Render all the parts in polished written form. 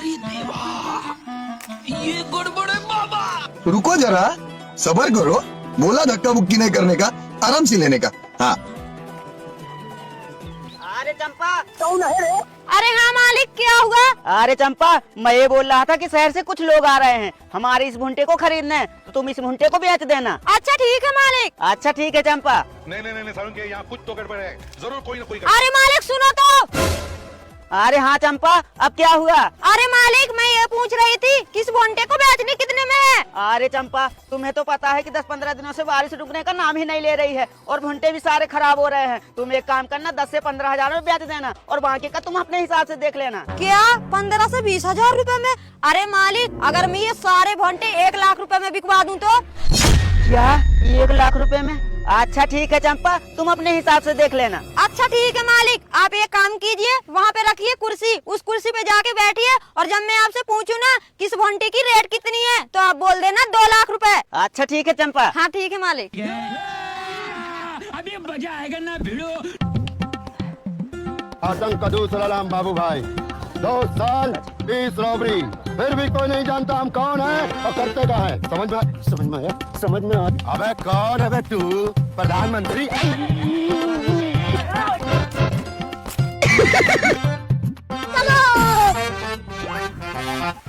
अरे देवा, ये गड़बड़ है बाबा। रुको जरा, सबर करो। बोला धक्का बुक्की नहीं करने का, आराम से लेने का। हाँ। अरे चंपा, कौन है रे? अरे हाँ मालिक, क्या हुआ? अरे चंपा, मैं ये बोल रहा था कि शहर से कुछ लोग आ रहे हैं हमारे इस भुंटे को खरीदने, तो तुम इस भुंटे को बेच देना। अच्छा ठीक है मालिक। अच्छा ठीक है चंपा। नहीं सारुण के यहाँ कुछ तो गड़बड़ है, जरूर कोई ना कोई। अरे मालिक सुनो तो। अरे हाँ चंपा, अब क्या हुआ? अरे मालिक, मैं ये पूछ रही थी कि इस भुंटे को बेचने कितने में है? अरे चंपा, तुम्हें तो पता है कि 10-15 दिनों से बारिश रुकने का नाम ही नहीं ले रही है और भुंटे भी सारे खराब हो रहे हैं। तुम एक काम करना, 10 से 15 हजार में बेच देना और बाकी का तुम अपने हिसाब से देख लेना। क्या 15 से 20 हजार रूपए में? अरे मालिक, अगर मैं ये सारे भुंटे 1 लाख रुपए में बिकवा दूं तो? क्या 1 लाख रुपए में? अच्छा ठीक है चंपा, तुम अपने हिसाब से देख लेना। अच्छा ठीक है मालिक, आप एक काम कीजिए, वहाँ पे रखिए कुर्सी, उस कुर्सी पे जाके बैठिए और जब मैं आपसे पूछूं ना कि इस भुंटे की रेट कितनी है तो आप बोल देना 2 लाख रुपए। अच्छा ठीक है चंपा। हाँ ठीक है मालिक। अभी मजा आएगा ना भिड़ो। आतंक का दूसरा नाम बाबू भाई, 2 साल 20 रॉबरी, फिर भी कोई नहीं जानता हम कौन है और करते क्या है। समझ में आया? अबे कौन है तू? प्रधानमंत्री।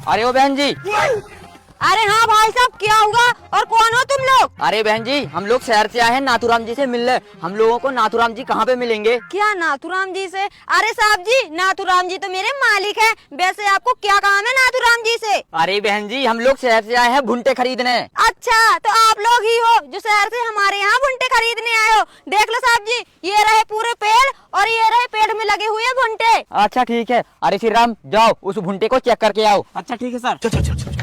अरे ओ बहन जी। अरे हाँ भाई साहब, क्या हुआ और कौन हो तुम लोग? अरे बहन जी, हम लोग शहर से आए हैं नाथुराम जी से मिलने। हम लोगों को नाथुराम जी कहाँ पे मिलेंगे? क्या नाथुराम जी से? अरे साहब जी, नाथुराम जी तो मेरे मालिक हैं। वैसे आपको क्या काम है नाथुराम जी से? अरे बहन जी, हम लोग शहर से आए हैं भुंटे खरीदने। अच्छा, तो आप लोग ही हो जो शहर से हमारे यहाँ भुंटे खरीदने आए हो। देख लो साहब जी, ये रहे पूरे पेड़ और ये रहे पेड़ में लगे हुए भुंटे। अच्छा ठीक है। अरे श्री राम, जाओ उस भुंटे को चेक करके आओ। अच्छा ठीक है सर। चल।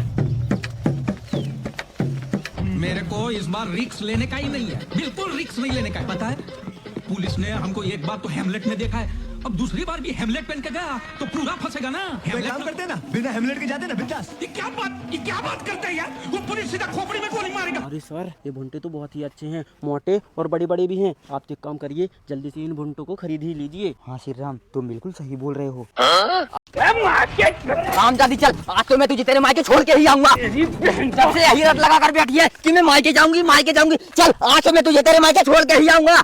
मेरे को इस बार रिक्स लेने का ही नहीं है, बिल्कुल रिक्स नहीं लेने का है। पता है, पुलिस ने हमको एक बार तो हेमलेट में देखा है, अब दूसरी बार भी हेमलेट पहन के गया तो पूरा फंसेगा ना। हेमलेट काम करते ना, बिना हेमलेट के जाते ना बिंदास। ये क्या बात करते हैं यार? वो पुलिस सीधा खोपड़ी में गोली मारेगा। अरे सर, ये भुंटे तो बहुत ही अच्छे हैं, मोटे और बड़े बड़े भी हैं। आप एक काम करिए, जल्दी से इन भुंटों को खरीद ही लीजिए। हाँ श्री राम, तुम बिल्कुल सही बोल रहे हो। राम जादी चल, आज तो मैं तुझे तेरे मायके छोड़ के ही आऊंगा। जब से यही रट लगा कर बैठी है कि मैं मायके जाऊंगी। चल, आज तो मैं तुझे तेरे मायके छोड़ के ही आऊंगा।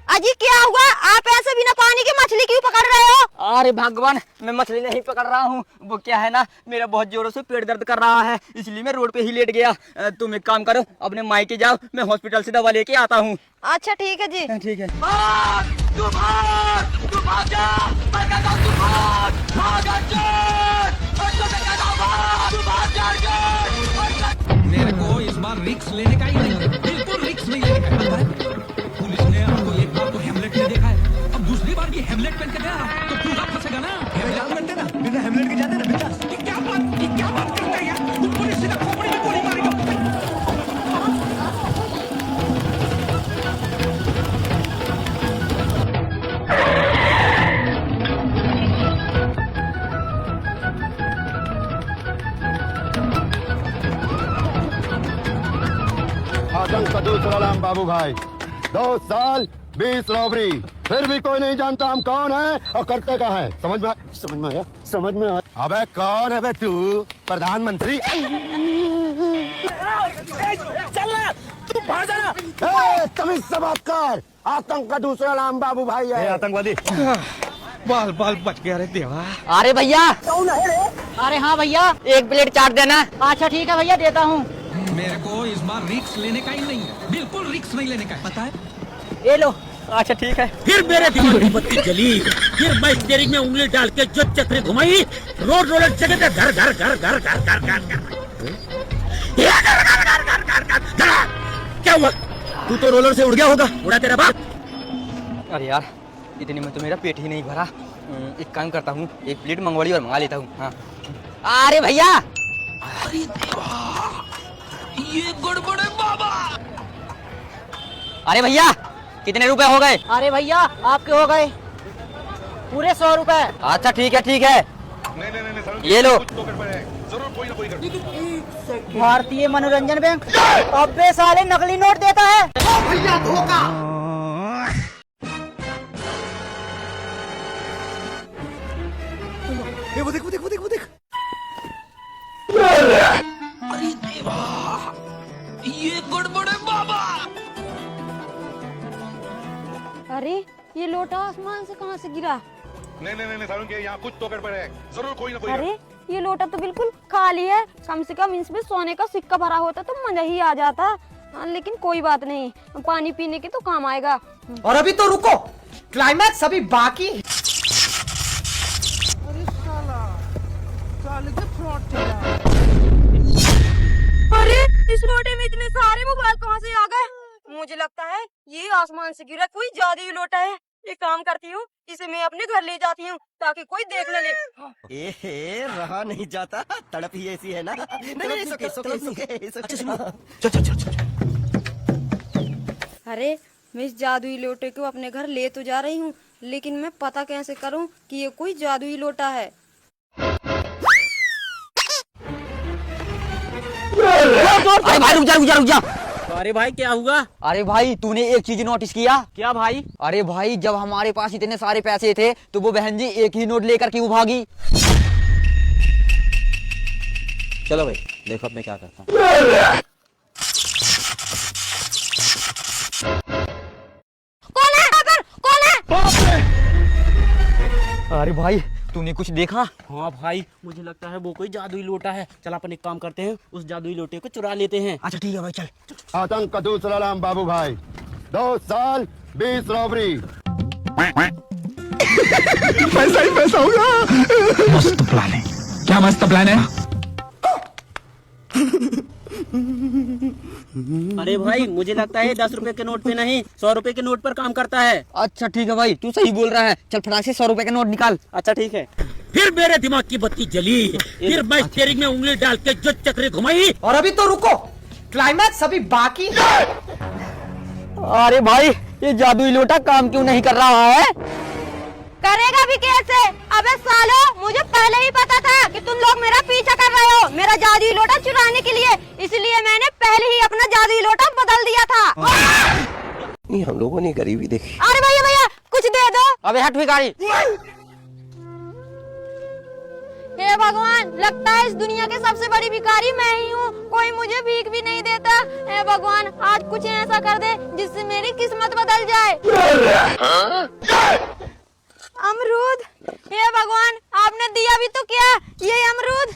अजी क्या हुआ? आप ऐसे बिना पानी की मछली क्यों पकड़ रहे हो? अरे भगवान, मैं मछली नहीं पकड़ रहा हूँ। वो क्या है ना, मेरा बहुत जोरों से पेट दर्द कर रहा है, इसलिए मैं रोड पे ही लेट गया। तुम एक काम करो, अपने मायके जाओ, मैं हॉस्पिटल से दवा लेके आता हूँ। अच्छा ठीक है जी। ठीक है। मेरे को इस बार रिक्स लेने का ही नहीं है, बिल्कुल रिक्स नहीं लेने का है। पता है, पुलिस ने हमको एक बार तो हेमलेट में देखा है, अब दूसरी बार भी हेमलेट पहन के गया तो पूरा फंसेगा ना। हेमलेट करते ना, बिना हेमलेट के जाते ना बिंदास। ये क्या बात करते हैं यार? वो पुलिस सीधा खोपड़ी में गोली मारेगा। आतंक का दूसरा नाम बाबू भाई, 2 साल 20 रॉबरी, फिर भी कोई नहीं जानता हम कौन है और करते क्या है। समझ में आया? अबे कौन है तू? प्रधानमंत्री। तू भाग जाना। तमीज से बात कर। आतंक का दूसरा नाम बाबू भाई है। आतंकवादी। बाल बच गया रे देवा। अरे भैया। कौन है रे? अरे हाँ भैया, 1 प्लेट चाट देना। अच्छा ठीक है भैया, देता हूँ। मेरे को इस बार रिक्स लेने का ही नहीं है, बिल्कुल रिक्स नहीं लेने का है। पता है, ये लो। अच्छा ठीक है। फिर मेरे दिमाग की बत्ती जली, फिर मैं स्टीयरिंग में उंगली डाल के जो चक्री घुमाई, रोड रोलर जगह पे घर। क्या हुआ? तू तो रोलर से उड़ गया होगा, उड़ा तेरा बाप। अरे यार, इतने में तो मेरा पेट ही नहीं भरा। एक काम करता हूँ, 1 प्लेट मंगवाड़ी और मंगा लेता हूँ। हाँ। अरे भैया। अरे देवा, ये गड़बड़ है बाबा। अरे भैया, कितने रुपए हो गए? अरे भैया, आपके हो गए पूरे 100 रुपए। अच्छा ठीक है। नहीं ये लो। कुछ तो गड़बड़ है, जरूर कोई ना कोई गड़बड़। भारतीय मनोरंजन बैंक। अबे साले, नकली नोट देता है। भैया धोखा। देवा, ये गड़बड़ है बाबा। अरे ये लोटा आसमान से कहाँ से गिरा? नहीं सारुण के यहाँ कुछ तो गड़बड़ है, जरूर कोई ना कोई अरे ये लोटा तो बिल्कुल खाली है, कम से कम इसमें सोने का सिक्का भरा होता तो मजा ही आ जाता। लेकिन कोई बात नहीं, पानी पीने के तो काम आएगा। और अभी तो रुको, क्लाइमैक्स अभी बाकी। अरे इस लोटे में इतने सारे मोबाइल कहाँ से आ गए? मुझे लगता है ये आसमान से गिरा कोई जादुई लोटा है। एक काम करती हूँ, इसे मैं अपने घर ले जाती हूँ ताकि कोई देख न ले। ए रहा नहीं जाता, तड़प ही ऐसी है ना। नहीं, अरे मैं इस जादुई लोटे को अपने घर ले तो जा रही हूँ, लेकिन मैं पता कैसे करूँ कि ये कोई जादुई लोटा है। अरे भाई रुक जा। अरे भाई क्या हुआ? अरे भाई तूने एक चीज नोटिस किया? क्या भाई? अरे भाई जब हमारे पास इतने सारे पैसे थे तो वो बहन जी एक ही नोट लेकर क्यों भागी? चलो भाई देखो अब मैं क्या करता हूँ। कौन है? कौन है? अरे भाई तूने कुछ देखा? हाँ भाई मुझे लगता है वो कोई जादुई लोटा है। चल अपन एक काम करते हैं, उस जादुई लोटे को चुरा लेते हैं। अच्छा ठीक है भाई चल। आतंक का दूसरा नाम बाबू भाई, 2 साल 20 रॉबरी। पैसा ही पैसा होगा। मस्त प्लान है, क्या मस्त प्लान है। अरे भाई मुझे लगता है 10 रुपए के नोट पे नहीं 100 रुपए के नोट पर काम करता है। अच्छा ठीक है भाई, तू सही बोल रहा है। चल फटाक से 100 रुपए का नोट निकाल। अच्छा ठीक है। फिर मेरे दिमाग की बत्ती जली, फिर मैं स्टीयरिंग में उंगली डाल के जो चक्री घुमाई। और अभी तो रुको, क्लाइमैक्स अभी बाकी। अरे भाई ये जादुई लोटा काम क्यों नहीं कर रहा है? करेगा भी कैसे? अबे सालो, मुझे पहले ही पता था कि तुम लोग मेरा पीछा कर रहे हो मेरा जादुई लोटा चुराने के लिए, इसलिए मैंने पहले ही अपना जादुई लोटा बदल दिया था। नहीं हम लोगों ने गरीबी देखी। अरे भैया कुछ दे दो। अबे हट भिखारी। हे भगवान, लगता है इस दुनिया के सबसे बड़ी भिखारी मैं ही हूँ, कोई मुझे भीख भी नहीं देता। हे भगवान, आज कुछ ऐसा कर दे जिससे मेरी किस्मत बदल जाए। अमरूद, हे भगवान, आपने दिया भी तो क्या ये अमरूद,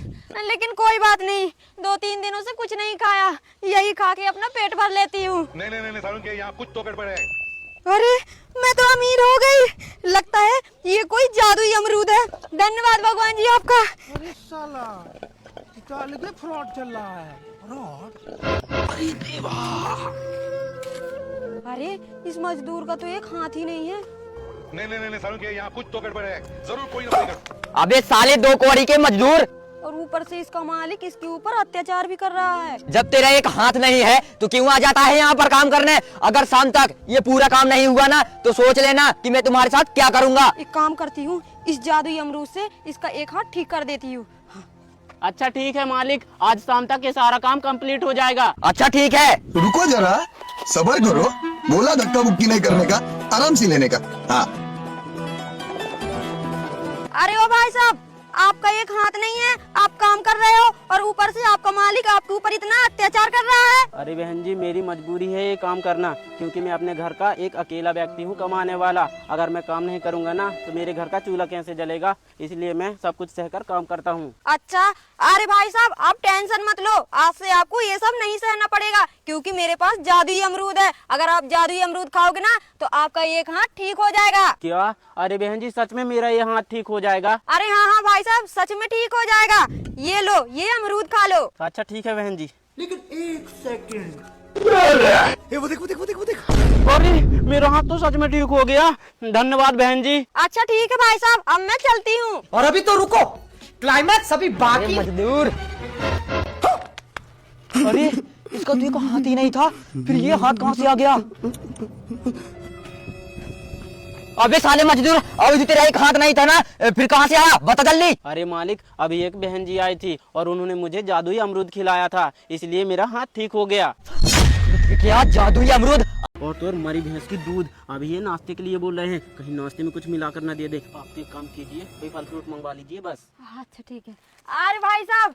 लेकिन कोई बात नहीं, 2-3 दिनों से कुछ नहीं खाया, यही खा के अपना पेट भर लेती हूँ। नहीं सारुण के यहाँ कुछ तो गड़बड़ है। अरे मैं तो अमीर हो गई, लगता है ये कोई जादुई अमरूद है। धन्यवाद भगवान जी आपका। अरे साला फ्रॉड चल रहा है। अरे देवा, अरे इस मजदूर का तो एक हाथ ही नहीं है। नहीं सारुण के यहाँ कुछ तो गड़बड़ है, जरूर कोई ना कोई गड़बड़। अबे साले 2 कौड़ी के मजदूर, और ऊपर से इसका मालिक इसके ऊपर अत्याचार भी कर रहा है। जब तेरा एक हाथ नहीं है तो क्यों आ जाता है यहाँ पर काम करने? अगर शाम तक ये पूरा काम नहीं हुआ ना तो सोच लेना कि मैं तुम्हारे साथ क्या करूँगा। एक काम करती हूँ, इस जादुई अमरूद से इसका एक हाथ ठीक कर देती हूँ। अच्छा ठीक है मालिक, आज शाम तक ये सारा काम कंप्लीट हो जाएगा। अच्छा ठीक है। रुको जरा, सबर करो। बोला धक्का मुक्की नहीं करने का, आराम से लेने का। हाँ अरे ओ भाई साहब, आपका एक हाथ नहीं है, आप काम कर रहे हो और ऊपर से आपका मालिक आपके ऊपर इतना अत्याचार कर रहा है। अरे बहन जी मेरी मजबूरी है ये काम करना, क्योंकि मैं अपने घर का एक अकेला व्यक्ति हूँ कमाने वाला। अगर मैं काम नहीं करूँगा ना तो मेरे घर का चूल्हा कैसे जलेगा, इसलिए मैं सब कुछ सहकर काम करता हूँ। अच्छा, अरे भाई साहब आप टेंशन मत लो, आज से आपको ये सब नहीं सहना पड़ेगा, क्योंकि मेरे पास जादुई अमरूद है। अगर आप जादुई अमरूद खाओगे ना तो आपका एक हाथ ठीक हो जाएगा। क्या? अरे बहन जी सच में मेरा ये हाथ ठीक हो जाएगा? अरे हाँ भाई साहब, सच में ठीक हो जाएगा। ये लो, ये अमरूद खा लो। अच्छा ठीक है बहन जी। लेकिन एक सेकंड, वो देख। अरे मेरा हाथ तो सच में ठीक हो गया, धन्यवाद बहन जी। अच्छा ठीक है भाई साहब, अब मैं चलती हूँ। और अभी तो रुको, क्लाइमैक्स अभी बाकी। मजदूर, अरे इसका तो एक हाथ ही नहीं था, फिर ये हाथ कहाँ से आ गया? अबे साले मजदूर, अभी तेरा एक हाथ नहीं था ना, फिर कहाँ से आया? बता जल्दी। अरे मालिक, अभी एक बहन जी आई थी और उन्होंने मुझे जादुई अमरूद खिलाया था, इसलिए मेरा हाथ ठीक हो गया। क्या जादुई अमरूद? और तो और मरी भैंस की दूध। अभी ये नाश्ते के लिए बोल रहे हैं, कहीं नाश्ते में कुछ मिलाकर ना दे दे। आप तो एक काम कीजिए, कोई फल फ्रूट मंगवा लीजिए बस। अच्छा ठीक है। अरे भाई साहब,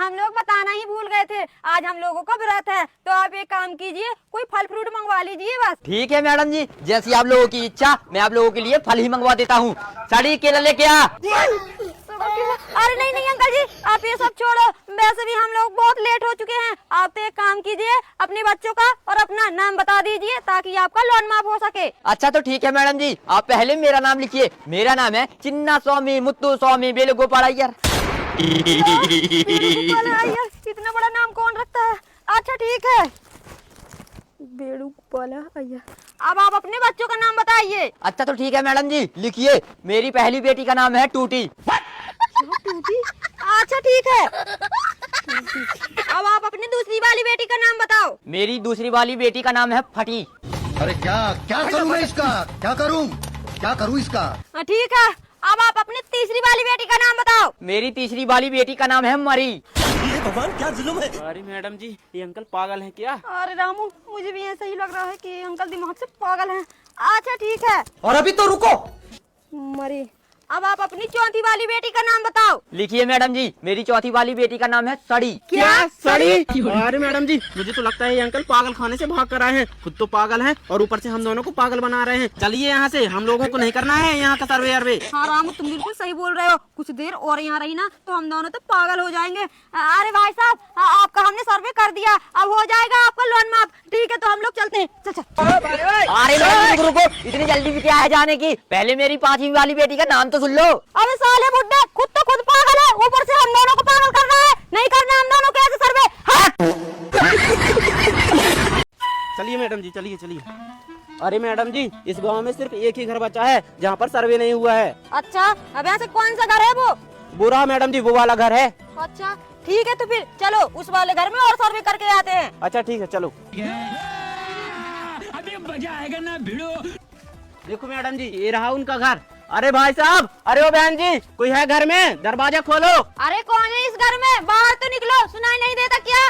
हम लोग बताना ही भूल गए थे, आज हम लोगों का व्रत है, तो आप एक काम कीजिए, कोई फल फ्रूट मंगवा लीजिए बस। ठीक है मैडम जी, जैसी आप लोगों की इच्छा, मैं आप लोगों के लिए फल ही मंगवा देता हूँ। साड़ी केला लेके आ। अरे नहीं नहीं अंकल जी, आप ये सब छोड़ो, वैसे भी हम लोग बहुत लेट हो चुके हैं। आप तो एक काम कीजिए, अपने बच्चों का और अपना नाम बता दीजिए ताकि आपका लोन माफ हो सके। अच्छा तो ठीक है मैडम जी, आप पहले मेरा नाम लिखिए। मेरा नाम है चिन्ना स्वामी मुत्तू स्वामी बेलुगोपाल अय्यर। इतना बड़ा नाम कौन रखता है? अच्छा ठीक है, बेड़ूपाला अय्यर। अब आप अपने बच्चों का नाम बताइए। अच्छा तो ठीक है मैडम जी, लिखिए। मेरी पहली बेटी का नाम है टूटी। टूटी? अच्छा ठीक है। अब आप अपनी दूसरी वाली बेटी का नाम बताओ। मेरी दूसरी वाली बेटी का नाम है फटी। अरे क्या क्या करूं मैं इसका? क्या करूं इसका? ठीक है, अब आप अपनी तीसरी वाली बेटी का नाम बताओ। मेरी तीसरी वाली बेटी का नाम है मरी। ये भगवान क्या जुल्म है। अरे मैडम जी, ये अंकल पागल हैं क्या? अरे रामू, मुझे भी ऐसा ही लग रहा है कि अंकल दिमाग से पागल हैं। अच्छा ठीक है, और अभी तो रुको। मरी। अब आप अपनी चौथी वाली बेटी का नाम बताओ। लिखिए मैडम जी, मेरी चौथी वाली बेटी का नाम है सड़ी। क्या? सड़ी? अरे मैडम जी, मुझे तो लगता है ये अंकल पागल खाने से भाग कर आए हैं। खुद तो पागल हैं और ऊपर से हम दोनों को पागल बना रहे हैं। चलिए यहाँ से, हम लोगों को नहीं करना है यहाँ का सर्वे अर्वे। हाँ रामू, तुम बिल्कुल सही बोल रहे हो। कुछ देर और यहाँ रही ना तो हम दोनों तो पागल हो जाएंगे। अरे भाई साहब, आपका हमने सर्वे कर दिया, अब हो जाएगा आपका लोन माफ। ठीक है, तो हम लोग चलते हैं। चल चल। अरे मैडम जी, रुको, इतनी जल्दी भी क्या है जाने की? पहले मेरी पांचवी वाली बेटी का नाम तो सुन लो। अबे साले बुड्ढे, खुद तो खुद पागल है, ऊपर से हम दोनों को पागल कर रहा है। नहीं करना हम दोनों के ऐसे सर्वे। चलिए मैडम जी, चलिए चलिए। अरे मैडम जी, इस गांव में सिर्फ एक ही घर बचा है जहाँ पर सर्वे नहीं हुआ है। अच्छा, अब ऐसे कौन सा घर है वो? बुरा मैडम जी, वो वाला घर है। अच्छा ठीक है, तो फिर चलो उस वाले घर में और सर्वे करके आते हैं। अच्छा ठीक है, चलो। अभी मजा आएगा ना भिड़ो। देखो मैडम जी, ये रहा उनका घर। अरे भाई साहब, अरे ओ बहन जी, कोई है घर में? दरवाजा खोलो। अरे कौन है इस घर में? बाहर तो निकलो, सुनाई नहीं देता क्या?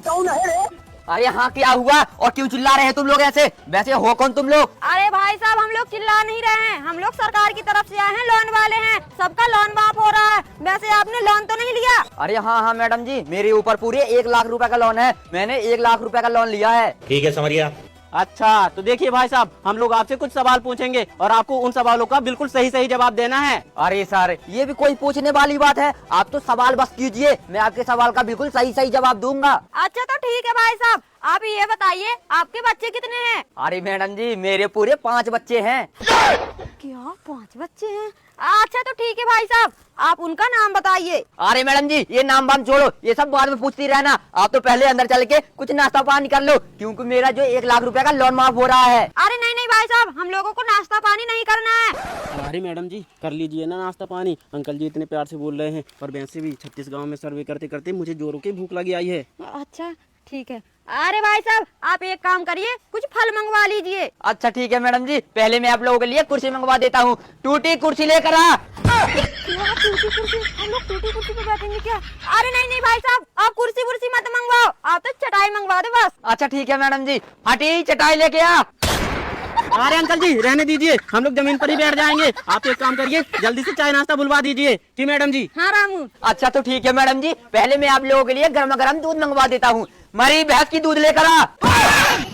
कौन है? अरे हाँ, क्या हुआ और क्यों चिल्ला रहे हैं तुम लोग ऐसे? वैसे हो कौन तुम लोग? अरे भाई साहब, हम लोग चिल्ला नहीं रहे हैं, हम लोग सरकार की तरफ से आए हैं, लोन वाले हैं, सबका लोन माफ हो रहा है। वैसे आपने लोन तो नहीं लिया? अरे हाँ हाँ मैडम जी, मेरे ऊपर पूरे 1 लाख रुपए का लोन है। मैंने 1 लाख रुपए का लोन लिया है। ठीक है, समझिए। अच्छा तो देखिए भाई साहब, हम लोग आपसे कुछ सवाल पूछेंगे और आपको उन सवालों का बिल्कुल सही सही जवाब देना है। अरे सर, ये भी कोई पूछने वाली बात है? आप तो सवाल बस कीजिए, मैं आपके सवाल का बिल्कुल सही सही जवाब दूंगा। अच्छा तो ठीक है भाई साहब, आप ये बताइए, आपके बच्चे कितने हैं? अरे मैडम जी, मेरे पूरे 5 बच्चे हैं। क्या 5 बच्चे हैं? अच्छा तो ठीक है भाई साहब, आप उनका नाम बताइए। अरे मैडम जी, ये नाम वाम छोड़ो, ये सब बाद में पूछती रहना। आप तो पहले अंदर चल के कुछ नाश्ता पानी कर लो, क्योंकि मेरा जो 1 लाख रुपए का लोन माफ हो रहा है। अरे नहीं नहीं भाई साहब, हम लोगों को नाश्ता पानी नहीं करना है। अरे मैडम जी, कर लीजिए ना नाश्ता पानी। अंकल जी इतने प्यार से बोल रहे हैं, और वैसे भी 36 गाँव में सर्वे करते करते मुझे जोरों की भूख लगी आई है। अच्छा ठीक है। अरे भाई साहब, आप एक काम करिए, कुछ फल मंगवा लीजिए। अच्छा ठीक है मैडम जी, पहले मैं आप लोगों के लिए कुर्सी मंगवा देता हूँ। टूटी कुर्सी लेकर आ। टूटी कुर्सी? हम लोग टूटी कुर्सी पे बैठेंगे क्या? अरे नहीं नहीं भाई साहब, आप कुर्सी कुर्सी मत मंगवाओ, आप तो चटाई मंगवा दो बस। अच्छा ठीक है मैडम जी, फटी चटाई लेके आ। अरे अंकल जी, रहने दीजिए, हम लोग जमीन पर ही बैठ जाएंगे। आप एक काम करिए, जल्दी से चाय नाश्ता बुलवा दीजिए। जी मैडम जी। हाँ रामू। अच्छा तो ठीक है मैडम जी, पहले मैं आप लोगों के लिए गर्मा गर्म दूध मंगवा देता हूँ। मरी भैंस की दूध लेकर आ।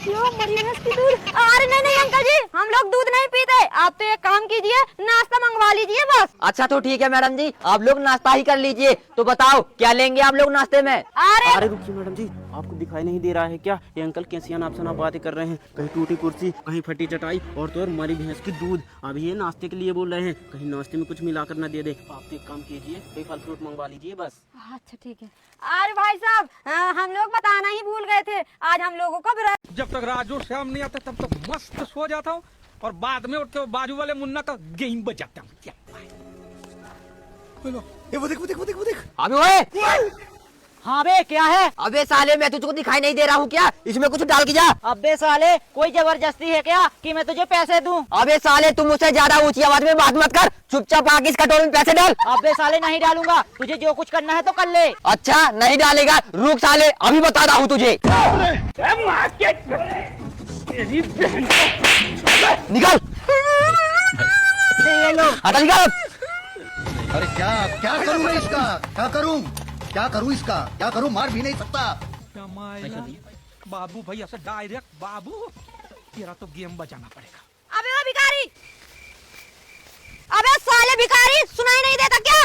क्यों मरी भैंस की दूध? अरे नहीं नहीं अंकल जी, हम लोग दूध नहीं पीते। आप तो एक काम कीजिए, नाश्ता मंगवा लीजिए बस। अच्छा तो ठीक है मैडम जी, आप लोग नाश्ता ही कर लीजिए। तो बताओ क्या लेंगे आप लोग नाश्ते में? अरे रुकिए मैडम जी, आपको दिखाई नहीं दे रहा है क्या? ये अंकल कैसी अनाप शनाप बातें कर रहे हैं। कहीं टूटी कुर्सी, कहीं फटी चटाई, और तो और मरी भैंस की दूध। अभी ये नाश्ते के लिए बोल रहे हैं, कहीं नाश्ते में कुछ मिलाकर ना दे दे। आप तो एक काम कीजिए, कोई फल फ्रूट मंगवा लीजिए बस। अच्छा ठीक है। अरे भाई साहब, हम लोग बताना ही भूल गए थे, आज हम लोगों का व्रत। जब तक राजू श्याम नहीं आता तब तक मस्त सो जाता हूँ, और बाद में उठ के बाजू वाले मुन्ना का गेम बजाता हूँ। क्या वो देख। अभी ओए, हाँ बे क्या है? अबे साले मैं तुझको दिखाई नहीं दे रहा हूँ क्या? इसमें कुछ डाल के जा। अबे साले कोई जबरदस्ती है क्या कि मैं तुझे पैसे दूं? अबे साले तुम मुझसे ज्यादा ऊंची आवाज में बात मत कर, चुपचाप आके इस कटोरे में पैसे डाल। अबे साले नहीं डालूंगा, तुझे जो कुछ करना है तो कर ले। अच्छा नहीं डालेगा, रुक साले अभी बता रहा हूँ तुझे। निकल हटा, निकल। अरे क्या क्या करूँ मैं इसका? क्या करूँ? क्या करूँ इसका? क्या करूँ? मार भी नहीं सकता। मायला बाबू भैया से डायरेक्ट बाबू, तेरा तो गेम बजाना पड़ेगा। अबे ओ भिखारी, अबे साले भिखारी, सुनाई नहीं देता क्या?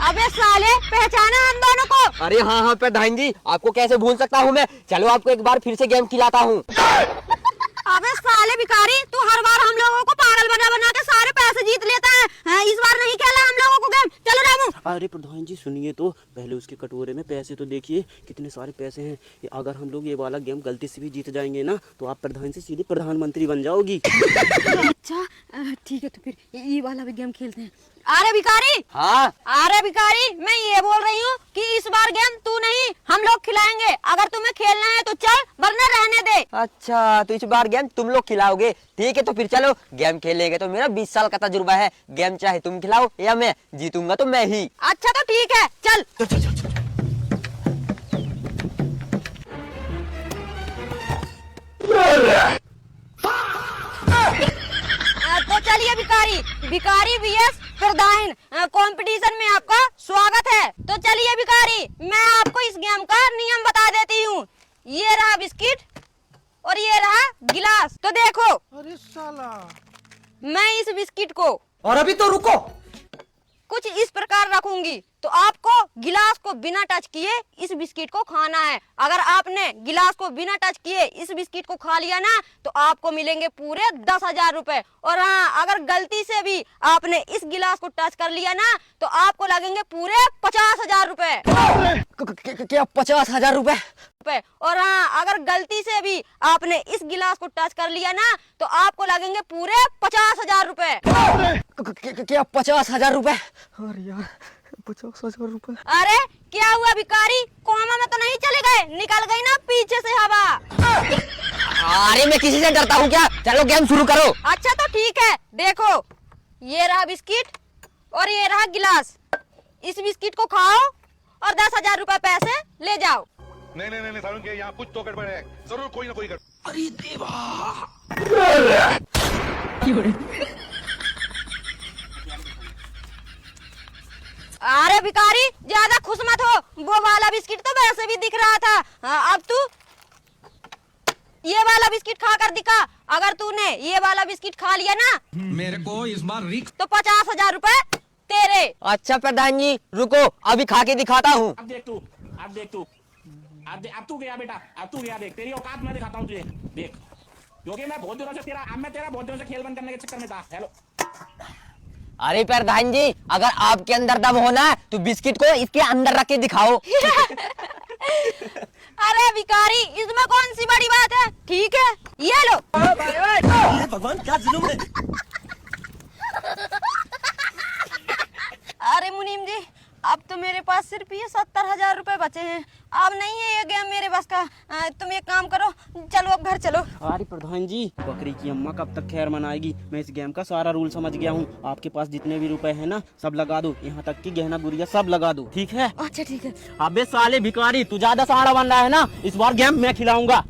अबे साले पहचाना हम दोनों को? अरे हाँ प्रधान जी, आपको कैसे भूल सकता हूँ मैं। चलो आपको एक बार फिर से गेम खिलाता हूँ। अबे साले भिखारी, तू हर बार हम लोगों को पागल बना बना के सारे पैसे जीत लेता है। हाँ, इस बार नहीं खेला हम लोगों को गेम। चलो रामू। अरे प्रधान जी सुनिए तो, पहले उसके कटोरे में पैसे तो देखिए, कितने सारे पैसे हैं। अगर हम लोग ये वाला गेम गलती से भी जीत जाएंगे ना, तो आप प्रधान से सीधे प्रधानमंत्री बन जाओगी। अच्छा ठीक है, तो फिर ये वाला भी गेम खेलते हैं। अरे भिखारी, हाँ अरे भिखारी, मैं ये बोल रही हूँ कि इस बार गेम तू नहीं हम लोग खिलाएंगे। अगर तुम्हें खेलना है तो चल, वरना रहने दे। अच्छा तो इस बार गेम तुम लोग खिलाओगे, ठीक है तो फिर चलो गेम खेलेंगे। तो मेरा 20 साल का तजुर्बा है, गेम चाहे तुम खिलाओ या मैं, जीतूंगा तो मैं ही। अच्छा तो ठीक है, चल। तो चलिए भिखारी, भिखारी vs प्रधान कंपटीशन में आपका स्वागत है। तो चलिए भिखारी, मैं आपको इस गेम का नियम बता देती हूँ। ये रहा बिस्किट और ये रहा गिलास। तो देखो, अरे साला, मैं इस बिस्किट को और अभी तो रुको, कुछ इस प्रकार रखूंगी, तो आपको गिलास को बिना टच किए इस बिस्किट को खाना है। अगर आपने गिलास को बिना टच किए इस बिस्किट को खा लिया ना, तो आपको मिलेंगे पूरे 10,000 रुपए। और हाँ, अगर गलती से भी आपने इस गिलास को टच कर लिया ना, तो आपको लगेंगे पूरे 50,000 रुपए। क्या 50,000 रुपए? और हाँ, अगर गलती से भी आपने इस गिलास को टच कर लिया ना, तो आपको लगेंगे पूरे 50,000 रुपए। क्या 50,000 रुपए? अरे यार 50,000 रुपए। अरे क्या हुआ भिखारी, कोमा में तो नहीं चले गए? निकल गई ना पीछे से हवा। अरे मैं किसी से डरता हूँ क्या? चलो गेम शुरू करो। अच्छा तो ठीक है, देखो ये रहा बिस्किट और ये रहा गिलास। इस बिस्किट को खाओ और 10,000 रुपए पैसे ले जाओ। नहीं सारुण के यहाँ कुछ तो गड़बड़ है, जरूर कोई ना कोई गड़बड़। अरे देवा, अरे भिखारी ज्यादा खुश मत हो, वो वाला बिस्किट तो वैसे भी दिख रहा था। हाँ, अब तू ये वाला बिस्किट खा कर दिखा। अगर तूने ये वाला बिस्किट खा लिया ना, मेरे को इस बार रिक्स तो 50,000 रुपए तेरे। अच्छा प्रधान जी रुको, अभी खा के दिखाता हूँ। अब देख तू, अब तू गया बेटा, अब तू गया। देख तेरी औकात मैं दिखाता हूँ तुझे, देख। क्योंकि मैं बहुत दिनों से तेरा बहुत दिनों से खेल बंद करने के चक्कर में था। हेलो अरे प्रधान जी, अगर आपके अंदर दम होना है तो बिस्किट को इसके अंदर रख के दिखाओ। अरे भिखारी, इसमें कौन सी बड़ी बात है? ठीक है, ये लो। भगवान क्या जुल्म है। अरे मुनीम जी, अब तो मेरे पास सिर्फ ये 70,000 रुपए बचे हैं। अब नहीं है ये गेम मेरे बस का। तुम एक काम करो, चलो अब घर चलो। अरे प्रधान जी, बकरी की अम्मा कब तक खैर मनाएगी? मैं इस गेम का सारा रूल समझ गया हूँ। आपके पास जितने भी रुपए हैं ना, सब लगा दो, यहाँ तक की गहना गुड़िया सब लगा दो, ठीक है? अच्छा ठीक है। अबे साले भिखारी, तू ज्यादा सहारा बन रहा है ना, इस बार गेम मैं खिलाऊंगा।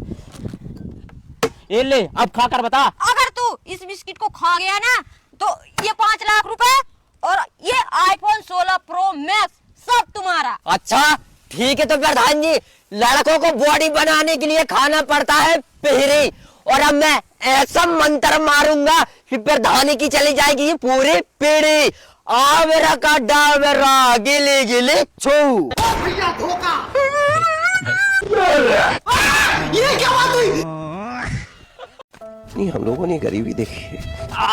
ये ले, अब खा कर बता। अगर तू इस बिस्किट को खा गया ना, तो ये 5 लाख रुपए और ये iPhone 16 Pro Max सब तुम्हारा। अच्छा ठीक है तो प्रधान जी, लड़कों को बॉडी बनाने के लिए खाना पड़ता है पहरी, और अब मैं ऐसा मंत्र मारूंगा कि प्रधानी की चली जाएगी ये पूरी पीढ़ी। आवेरा का डावेरा गिले गिले छू। ये क्या बात हुई? नहीं हम लोगों ने गरीबी देखी।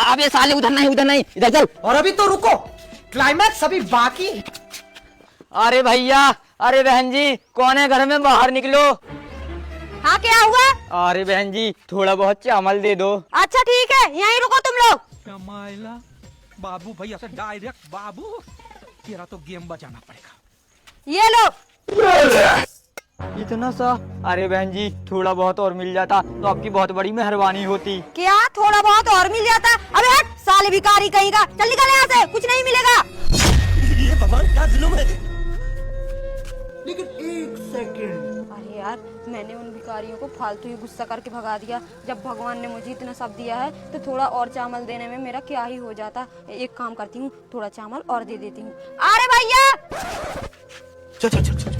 अबे साले उधर नहीं इधर चल। और अभी तो रुको, क्लाइमैक्स अभी बाकी। अरे भैया, अरे बहन जी, कौन है घर में? बाहर निकलो। हाँ क्या हुआ? अरे बहन जी, थोड़ा बहुत चावल दे दो। अच्छा ठीक है, यहीं रुको तुम लोग। मायला बाबू भैया से डायरेक्ट बाबू, तेरा तो गेम बजाना पड़ेगा। ये लो। इतना सा? अरे बहन जी थोड़ा बहुत और मिल जाता तो आपकी बहुत बड़ी मेहरबानी होती। क्या थोड़ा बहुत और मिल जाता? अबे हट साले भिखारी कहीं का, चल निकल यहाँ से, कुछ नहीं मिलेगा। ये भगवान क्या जुल्म है। लेकिन एक सेकंड, अरे यार मैंने उन भिखारियों को फालतू ही गुस्सा करके भगा दिया। जब भगवान ने मुझे इतना सब दिया है तो थोड़ा और चावल देने में मेरा क्या ही हो जाता। एक काम करती हूँ, थोड़ा चावल और दे देती हूँ। अरे भैया चल चल चल चल।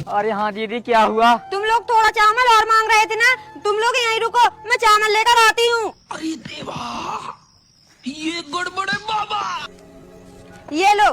अरे हाँ दीदी क्या हुआ? तुम लोग थोड़ा चावल और मांग रहे थे ना, तुम लोग यहीं रुको, मैं चावल लेकर आती हूँ। अरे देवा, ये गड़बड़ है बाबा। ये लो।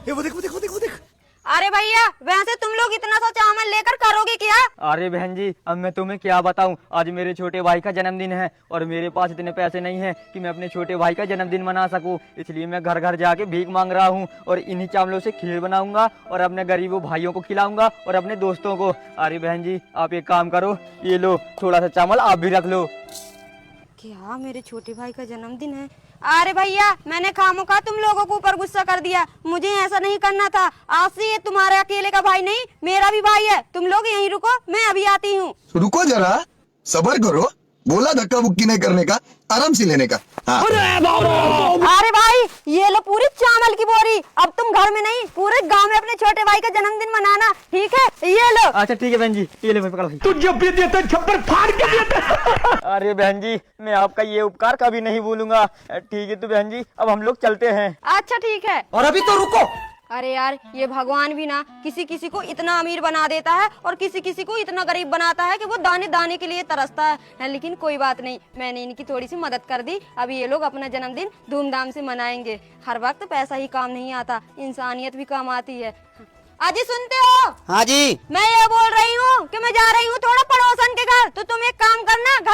ये वो देख वो देख वो देख वो देख। अरे भैया वैसे तुम लोग इतना सा चावल लेकर करोगे क्या? अरे बहन जी अब मैं तुम्हें क्या बताऊं, आज मेरे छोटे भाई का जन्मदिन है और मेरे पास इतने पैसे नहीं हैं कि मैं अपने छोटे भाई का जन्मदिन मना सकूं, इसलिए मैं घर घर जाके भीख मांग रहा हूं और इन्हीं चावलों से खीर बनाऊंगा और अपने गरीबों भाइयों को खिलाऊंगा और अपने दोस्तों को। अरे बहन जी आप एक काम करो, ये लो थोड़ा सा चावल आप भी रख लो। क्या मेरे छोटे भाई का जन्मदिन है? अरे भैया मैंने खामोखा तुम लोगों को ऊपर गुस्सा कर दिया, मुझे ऐसा नहीं करना था। आज से ये तुम्हारे अकेले का भाई नहीं, मेरा भी भाई है। तुम लोग यहीं रुको, मैं अभी आती हूँ। रुको जरा, सबर करो। बोला धक्का मुक्की नहीं करने का, आराम से लेने का। हाँ। अरे भाई ये लो पूरी चावल की बोरी। अब तुम घर में नहीं पूरे गांव में अपने छोटे भाई का जन्मदिन मनाना, ठीक है? ये लो। अच्छा ठीक है बहन जी, ये ले मैं पकड़। तू जब भी देता छप्पर फाड़ के देता। अरे बहन जी मैं आपका ये उपकार कभी नहीं भूलूंगा। ठीक है तो बहन जी अब हम लोग चलते हैं। अच्छा ठीक है। और अभी तो रुको। अरे यार ये भगवान भी ना किसी किसी को इतना अमीर बना देता है और किसी किसी को इतना गरीब बनाता है कि वो दाने दाने के लिए तरसता है। लेकिन कोई बात नहीं, मैंने इनकी थोड़ी सी मदद कर दी। अभी ये लोग अपना जन्मदिन धूमधाम से मनाएंगे। हर वक्त पैसा ही काम नहीं आता, इंसानियत भी काम आती है। अजी सुनते हो? हाँ जी। मैं ये बोल रही हूँ कि मैं जा रही हूँ थोड़ा पड़ोसन के घर, तो तुम एक काम करना, घर